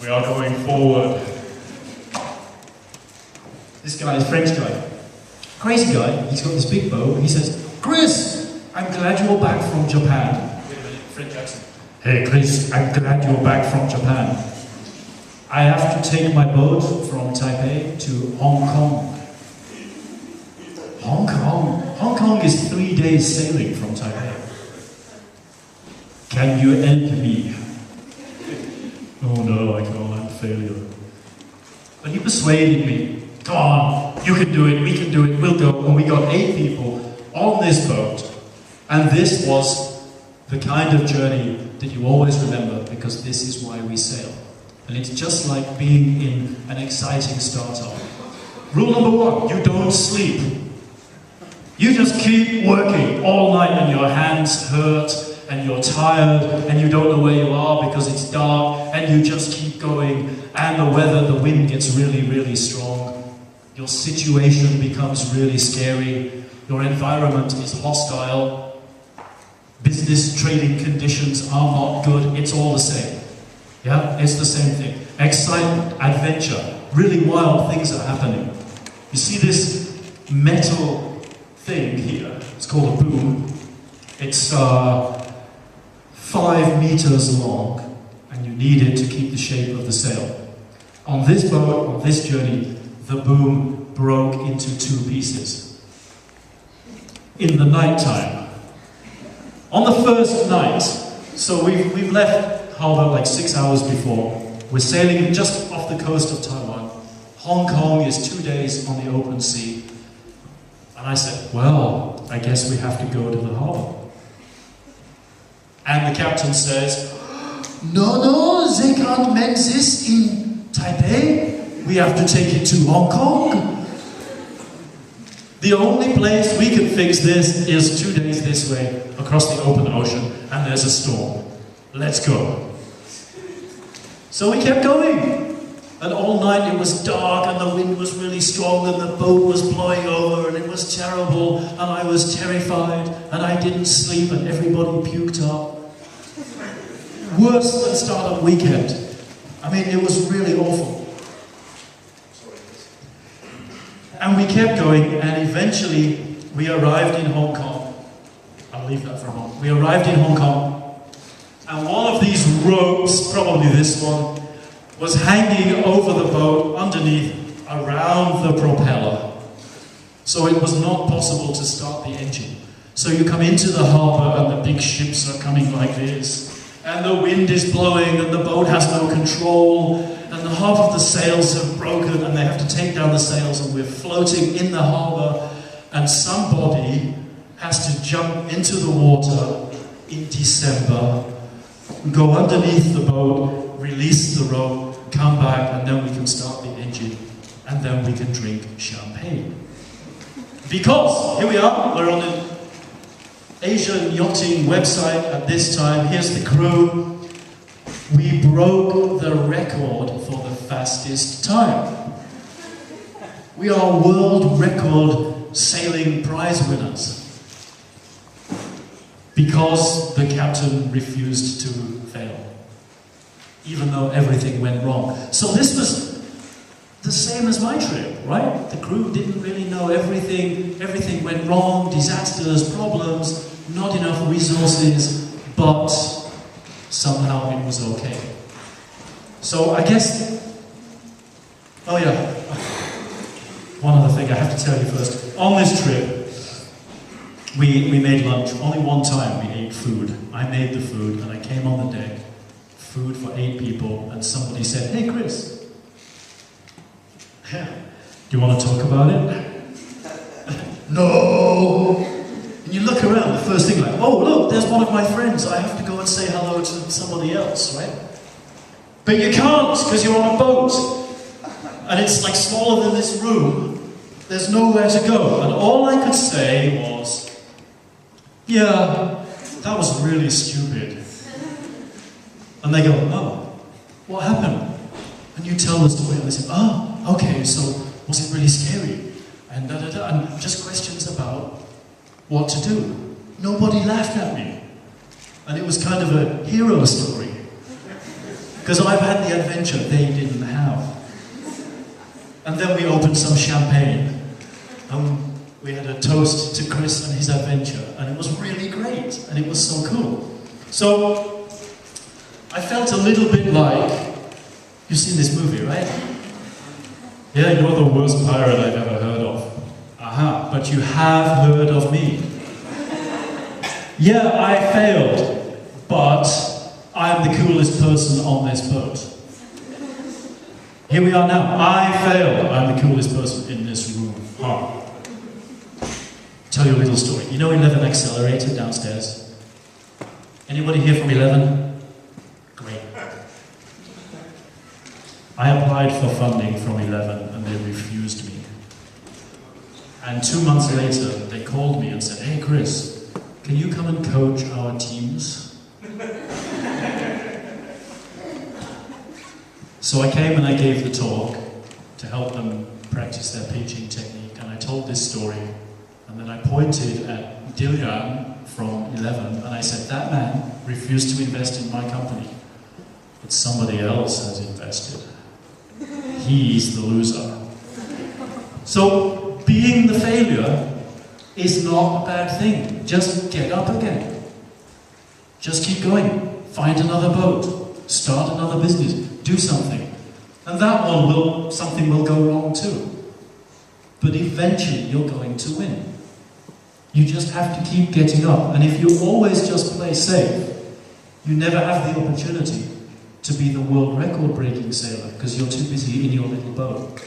We are going forward. This guy is a French guy. Crazy guy, he's got this big boat, and he says, Chris, I'm glad you're back from Japan. Wait a minute, French accent. Hey Chris, I'm glad you're back from Japan. I have to take my boat from Taipei to Hong Kong. Hong Kong? Hong Kong is 3 days sailing from Taipei. Can you help me? Oh no, I can't, I'm a failure. But he persuaded me. Come on, you can do it, we can do it, we'll go. And we got 8 people on this boat. And this was the kind of journey that you always remember, because this is why we sail. And it's just like being in an exciting startup. Rule number 1, you don't sleep. You just keep working all night and your hands hurt and you're tired and you don't know where you are because it's dark, and you just keep going, and the wind gets really, really strong. Your situation becomes really scary. Your environment is hostile. Business trading conditions are not good. It's all the same. Yeah, it's the same thing. Excitement, adventure, really wild things are happening. You see this metal thing here? It's called a boom. It's 5 meters long, and you need it to keep the shape of the sail. On this boat, on this journey, the boom broke into 2 pieces. In the night time. On the first night, so we've left harbor like 6 hours before. We're sailing just off the coast of Taiwan. Hong Kong is 2 days on the open sea. And I said, well, I guess we have to go to the harbor. And the captain says, no, they can't make this in Taipei. We have to take it to Hong Kong. The only place we can fix this is 2 days this way, across the open ocean, and there's a storm. Let's go. So we kept going. And all night it was dark, and the wind was really strong, and the boat was blowing over, and it was terrible, and I was terrified, and I didn't sleep, and everybody puked up. Worse than startup weekend. I mean, it was really awful. And we kept going, and eventually we arrived in Hong Kong. I'll leave that for a moment. We arrived in Hong Kong, and one of these ropes, probably this one, was hanging over the boat underneath, around the propeller. So it was not possible to start the engine. So you come into the harbour and the big ships are coming like this, and the wind is blowing and the boat has no control, and the half of the sails have broken and they have to take down the sails, and we're floating in the harbour, and somebody has to jump into the water in December, go underneath the boat, release the rope, come back, and then we can start the engine, and then we can drink champagne. Because, here we are, we're on an Asian yachting website at this time. Here's the crew. We broke the record for the fastest time. We are world record sailing prize winners. Because the captain refused to fail, even though everything went wrong. So this was the same as my trip, right? The crew didn't really know everything. Everything went wrong, disasters, problems, not enough resources, but somehow it was okay. So I guess, oh yeah, one other thing I have to tell you first. On this trip, we made lunch. Only one time we ate food. I made the food, and I came on the deck. Food for 8 people, and somebody said, hey Chris, do you want to talk about it? No! And you look around, the first thing like, oh look, there's one of my friends, I have to go and say hello to somebody else, right? But you can't, because you're on a boat, and it's like smaller than this room, there's nowhere to go, and all I could say was, yeah, that was really stupid. And they go, oh, what happened? And you tell the story, and they say, oh, okay, so was it really scary? And and just questions about what to do. Nobody laughed at me. And it was kind of a hero story. Because I've had the adventure they didn't have. And then we opened some champagne. We had a toast to Chris and his adventure, and it was really great, and it was so cool. So, I felt a little bit like, you've seen this movie, right? Yeah, you're the worst pirate I've ever heard of. Aha, but you have heard of me. Yeah, I failed, but I'm the coolest person on this boat. Here we are now. I failed. I'm the coolest person in this room. Huh. Tell you a little story. You know 11 Accelerator downstairs? Anybody here from 11? Great. I applied for funding from 11 and they refused me. And 2 months later, they called me and said, "Hey Chris, can you come and coach our teams?" So I came and I gave the talk to help them practice their pitching technique, and I told this story, and then I pointed at Diljan from 11 and I said, "That man refused to invest in my company, but somebody else has invested. He's the loser." So being the failure is not a bad thing. Just get up again. Just keep going. Find another boat. Start another business. Do something. And that one something will go wrong too. But eventually you're going to win. You just have to keep getting up. And if you always just play safe, you never have the opportunity to be the world record-breaking sailor because you're too busy in your little boat.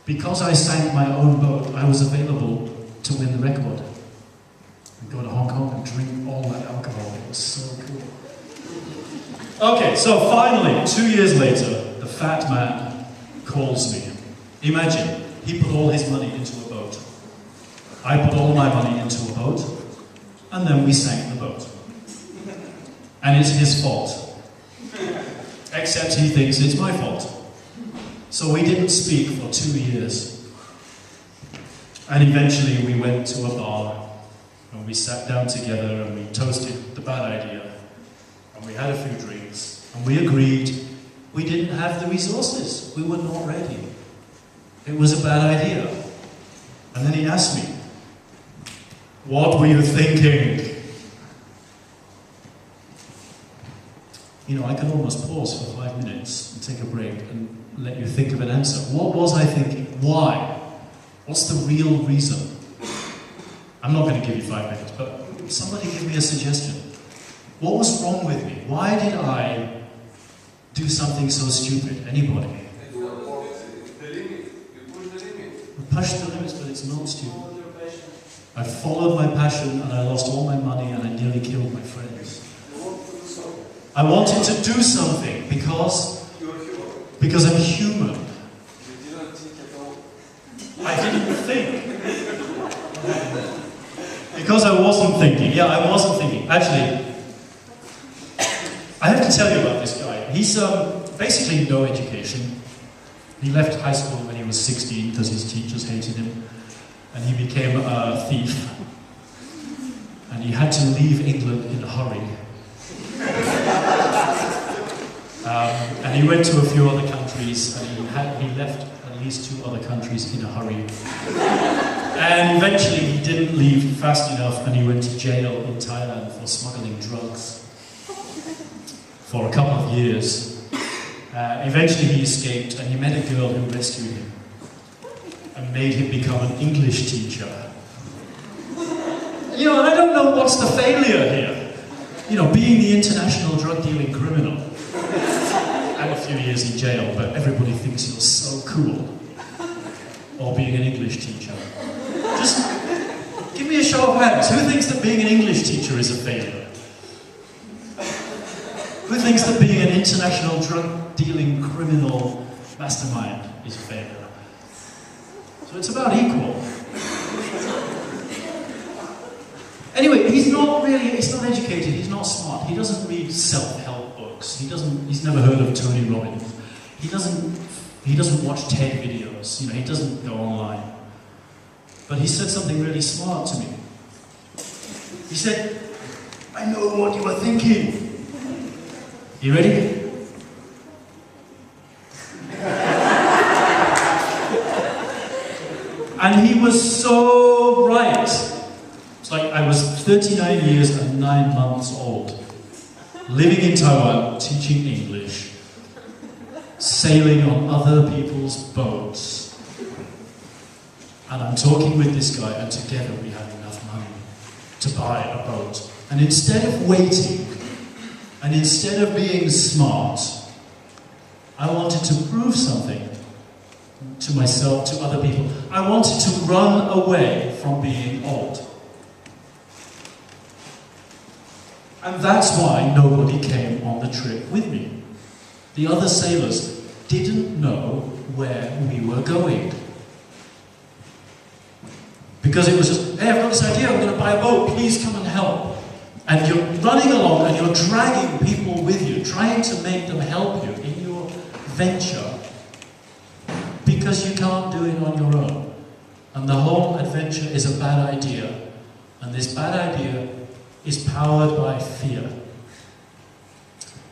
Because I sank my own boat, I was available to win the record. And go to Hong Kong and drink all that alcohol. It was so cool. Okay, so finally, 2 years later, the fat man calls me. Imagine, he put all his money into a boat. I put all my money into a boat, and then we sank the boat. And it's his fault. Except he thinks it's my fault. So we didn't speak for 2 years. And eventually we went to a bar, and we sat down together and we toasted the bad idea. And we had a few drinks, and we agreed we didn't have the resources. We were not ready. It was a bad idea. And then he asked me, "What were you thinking?" You know, I can almost pause for 5 minutes and take a break and let you think of an answer. What was I thinking? Why? What's the real reason? I'm not going to give you 5 minutes, but somebody give me a suggestion. What was wrong with me? Why did I do something so stupid? Anybody? Push the limits, but it's not stupid. I followed my passion and I lost all my money and I nearly killed my friends. I wanted to do something because I'm human. I didn't think. Because I wasn't thinking. Yeah, I wasn't thinking. Actually, I have to tell you about this guy. He's basically no education. He left high school when he was 16 because his teachers hated him. And he became a thief. And he had to leave England in a hurry. And he went to a few other countries, and he left at least 2 other countries in a hurry. And eventually he didn't leave fast enough, and he went to jail in Thailand for smuggling drugs for a couple of years. Eventually he escaped, and he met a girl who rescued him and made him become an English teacher. You know, I don't know what's the failure here. You know, being the international drug dealing criminal. And a few years in jail, but everybody thinks you're so cool. Or being an English teacher. Just give me a show of hands. Who thinks that being an English teacher is a failure? Who thinks that being an international drug dealing criminal mastermind is a failure? So it's about equal. Anyway, he's not educated, he's not smart, he doesn't read self-help books, he's never heard of Tony Robbins, he doesn't watch TED videos, you know, he doesn't go online. But he said something really smart to me. He said, "I know what you are thinking. You ready? And he was so right. It's like I was 39 years and 9 months old, living in Taiwan, teaching English, sailing on other people's boats. And I'm talking with this guy, and together we had enough money to buy a boat. And instead of waiting, and instead of being smart, I wanted to prove something to myself, to other people. I wanted to run away from being old. And that's why nobody came on the trip with me. The other sailors didn't know where we were going. Because it was just, hey, I've got this idea, I'm going to buy a boat, please come and help. And you're running along and you're dragging people with you, trying to make them help you in your venture, because you can't do it on your own. And the whole adventure is a bad idea. And this bad idea is powered by fear.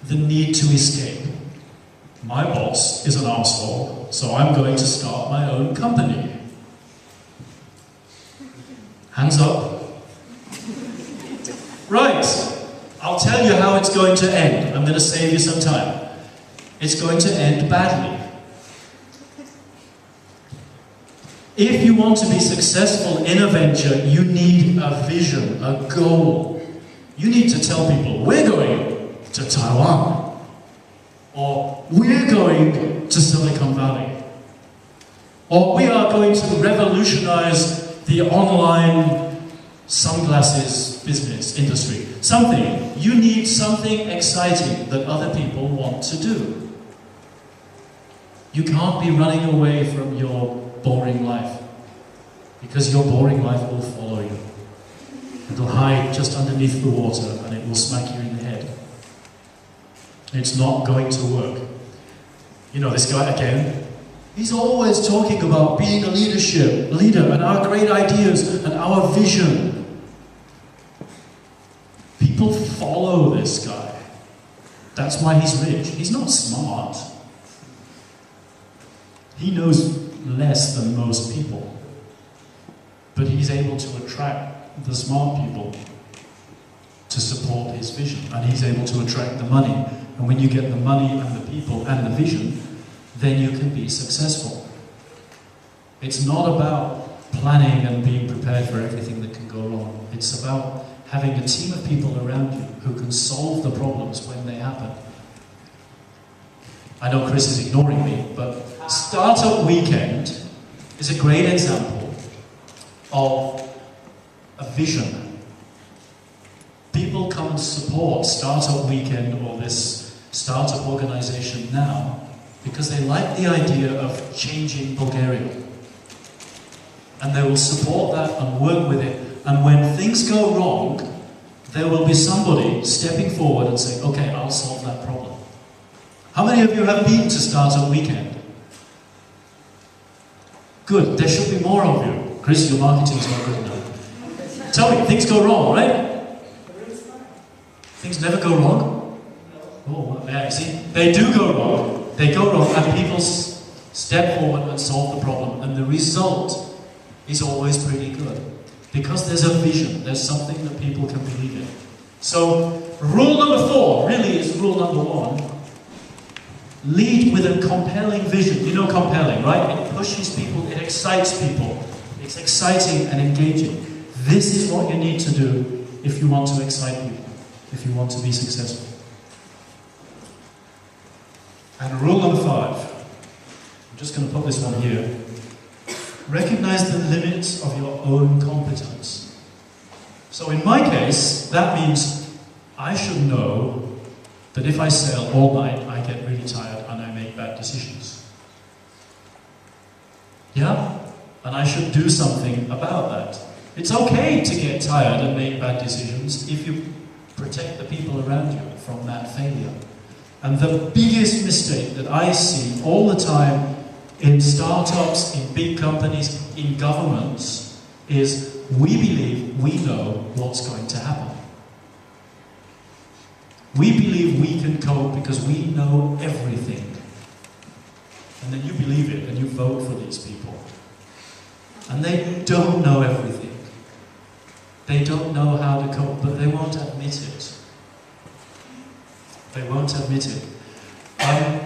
The need to escape. My boss is an arsehole, so I'm going to start my own company. Hands up. Right, I'll tell you how it's going to end. I'm going to save you some time. It's going to end badly. If you want to be successful in a venture, you need a vision, a goal. You need to tell people, we're going to Taiwan, or we're going to Silicon Valley, or we are going to revolutionize the online sunglasses business industry. Something. You need something exciting that other people want to do. You can't be running away from your boring life, because your boring life will follow you. It'll hide just underneath the water and it will smack you in the head. It's not going to work. You know, this guy again, he's always talking about being a leader and our great ideas and our vision. People follow this guy. That's why he's rich. He's not smart. He knows less than most people, but he's able to attract the smart people to support his vision, and he's able to attract the money. And when you get the money and the people and the vision, then you can be successful. It's not about planning and being prepared for everything that can go wrong. It's about having a team of people around you who can solve the problems when they happen. I know Chris is ignoring me, but Startup Weekend is a great example of a vision. People come and support Startup Weekend or this startup organization now because they like the idea of changing Bulgaria. And they will support that and work with it. And when things go wrong, there will be somebody stepping forward and saying, okay, I'll solve that problem. How many of you have been to Startup Weekend? Good, there should be more of you. Chris, your marketing's not good enough. Tell me, things go wrong, right? Things never go wrong? Oh, yeah, see, they do go wrong. They go wrong, and people step forward and solve the problem, and the result is always pretty good. Because there's a vision, there's something that people can believe in. So, rule number 4 really is rule number 1. Lead with a compelling vision. You know compelling, right? It pushes people, it excites people. It's exciting and engaging. This is what you need to do if you want to excite people, if you want to be successful. And rule number 5, I'm just going to put this one here. Recognize the limits of your own competence. So in my case, that means I should know that if I sail all night, I get really tired and I make bad decisions. Yeah? And I should do something about that. It's okay to get tired and make bad decisions if you protect the people around you from that failure. And the biggest mistake that I see all the time in startups, in big companies, in governments, is we believe we know what's going to happen. We believe we can cope because we know everything. And then you believe it and you vote for these people. And they don't know everything. They don't know how to cope, but they won't admit it. They won't admit it.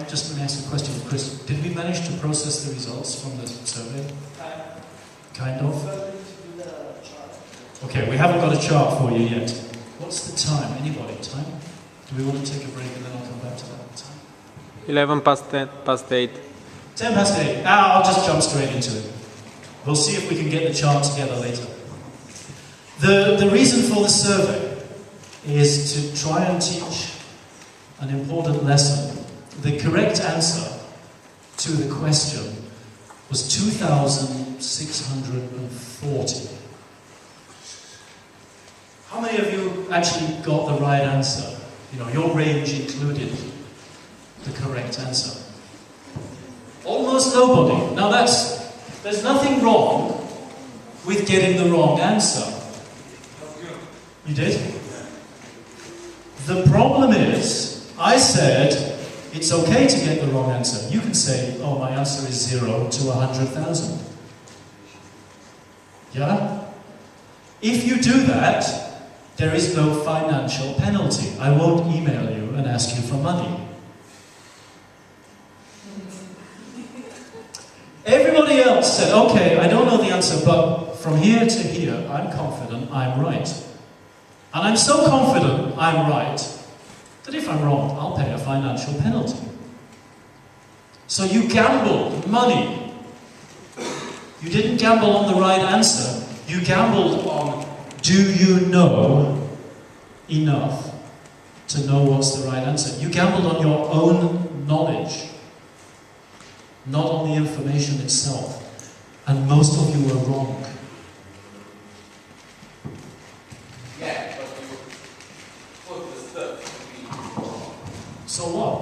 Just let me ask a question, Chris. Did we manage to process the results from the survey? Kind of? Okay, we haven't got a chart for you yet. What's the time? Anybody? Time? Do we want to take a break and then I'll come back to that time? 11 past 10, past 8. 10 past 8. I'll just jump straight into it. We'll see if we can get the chart together later. The reason for the survey is to try and teach an important lesson. The correct answer to the question was 2,640. How many of you actually got the right answer? You know, your range included the correct answer. Almost nobody. Now there's nothing wrong with getting the wrong answer. You did? The problem is, I said, it's okay to get the wrong answer. You can say, oh, my answer is 0 to 100,000. Yeah? If you do that, there is no financial penalty. I won't email you and ask you for money. Everybody else said, okay, I don't know the answer, but from here to here, I'm confident I'm right. And I'm so confident I'm right, that if I'm wrong, I'll pay a financial penalty. So you gambled money. You didn't gamble on the right answer. You gambled on, do you know enough to know what's the right answer? You gambled on your own knowledge, not on the information itself. And most of you were wrong. Yeah, but you put the stuff to be wrong. So what?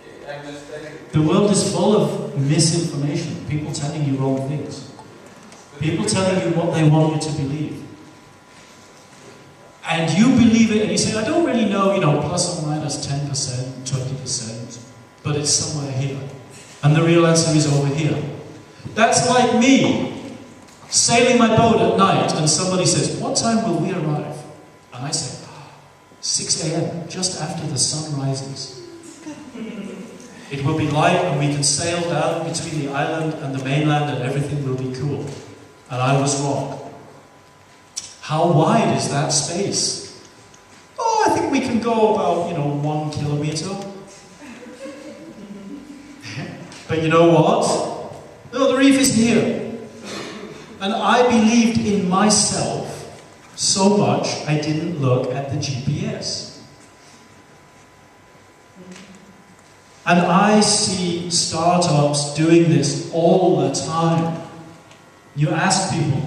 Okay, I'm just telling you. The world is full of misinformation, people telling you wrong things. People telling you what they want you to believe. And you believe it and you say, I don't really know, plus or minus 10%, 20%, but it's somewhere here. And the real answer is over here. That's like me sailing my boat at night and somebody says, what time will we arrive? And I say, 6 a.m., just after the sun rises. It will be light and we can sail down between the island and the mainland and everything will be cool. And I was wrong. How wide is that space? Oh, I think we can go about, 1 kilometer. But you know what? No, the reef is here. And I believed in myself so much I didn't look at the GPS. And I see startups doing this all the time. You ask people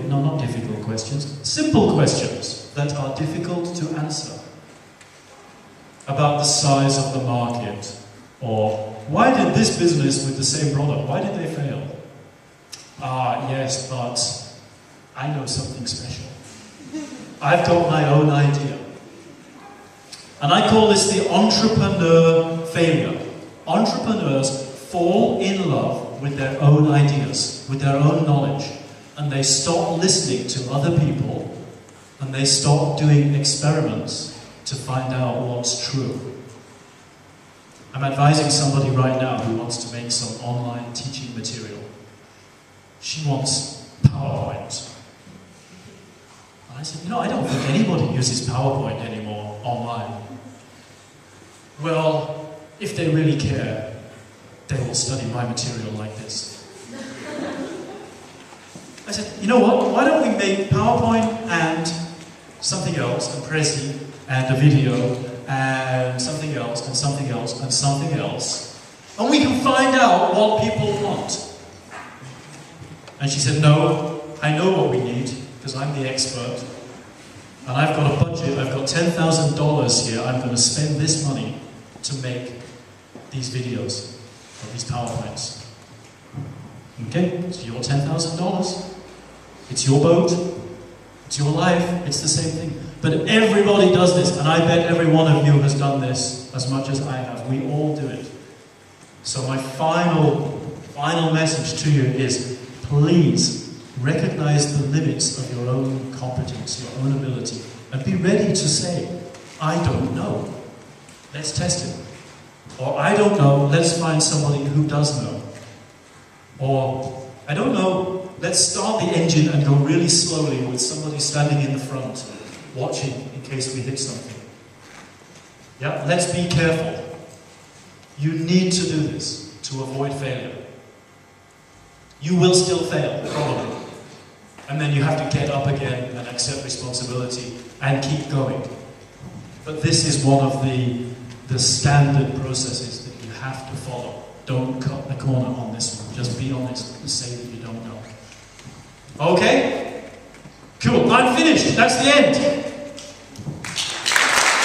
not difficult questions, simple questions that are difficult to answer. About the size of the market, or why did this business with the same product, why did they fail? Yes, but I know something special. I've got my own idea. And I call this the entrepreneur failure. Entrepreneurs fall in love with their own ideas, with their own knowledge, and they stop listening to other people, and they stop doing experiments to find out what's true. I'm advising somebody right now who wants to make some online teaching material. She wants PowerPoint. And I said, I don't think anybody uses PowerPoint anymore online. Well, if they really care, they will study my material like this. I said, you know what? Why don't we make PowerPoint and something else, and Prezi, and a video, and something else, and something else, and something else, and we can find out what people want. And she said, no, I know what we need, because I'm the expert, and I've got a budget, I've got $10,000 here, I'm going to spend this money to make these videos, or these PowerPoints. Okay, it's your $10,000. It's your boat. It's your life. It's the same thing. But everybody does this, and I bet every one of you has done this as much as I have. We all do it. So my final message to you is, please recognize the limits of your own competence, your own ability, and be ready to say, I don't know. Let's test it. Or I don't know, let's find somebody who does know. Or I don't know, let's start the engine and go really slowly with somebody standing in the front, watching in case we hit something. Yeah, let's be careful. You need to do this to avoid failure. You will still fail, probably. And then you have to get up again and accept responsibility and keep going. But this is one of the standard processes that you have to follow. Don't cut the corner on this one. Just be honest and say that you don't know. Okay? Cool. I'm finished. That's the end.